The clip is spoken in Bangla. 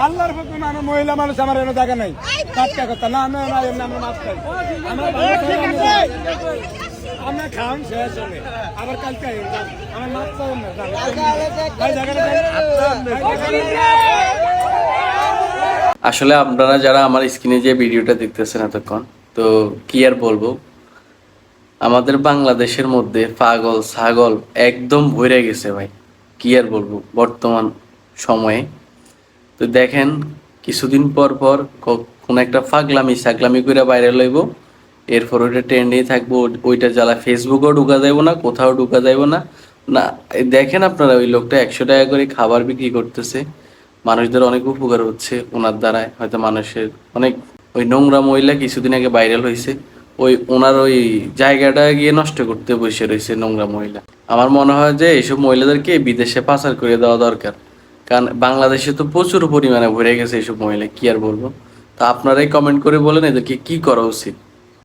আল্লাহর হুকুম আমি মহিলা মানুষ আমার এনে জায়গা নাই টাটকা কথা না আমি মাছ খাই আমরা খাওয়ান শেষ হবে আবার কালকে আমার মাছ চাই আসলে আপনারা যারা আমার স্ক্রিনে যে ভিডিওটা দেখতেছেন এতক্ষণ, তো কি আর বলবো, আমাদের বাংলাদেশের মধ্যে পাগল ছাগল একদম ভরে গেছে ভাই। কি আর বলবো বর্তমান সময়ে। তো দেখেন কিছুদিন পর পর কোন একটা ছাগলামি করে বাইরে লইব, এরপর ওইটা ট্রেন্ডেই থাকবো, ওইটা জ্বালা ফেসবুকেও ঢুকা যাইব না, কোথাও ঢুকা যাইব না। না দেখেন আপনারা, ওই লোকটা 100 টাকা করে খাবার বিক্রি করতেছে, মানুষদের অনেক উপকার হচ্ছে ওনার দ্বারায়। হয়তো মানুষের অনেক ওই নোংরা মহিলা কিছুদিন আগে ভাইরাল হয়েছে, ওনার ওই জায়গাটা গিয়ে নষ্ট করতে বসে রয়েছে নোংরা মহিলা। আমার মনে হয় যে এইসব মহিলাদেরকে বিদেশে পাচার করে দেওয়া দরকার, কারণ বাংলাদেশে তো প্রচুর পরিমাণে ভরে গেছে এইসব মহিলা। কি আর বলবো, তা আপনারাই কমেন্ট করে বলেন এদেরকে কি করা উচিত।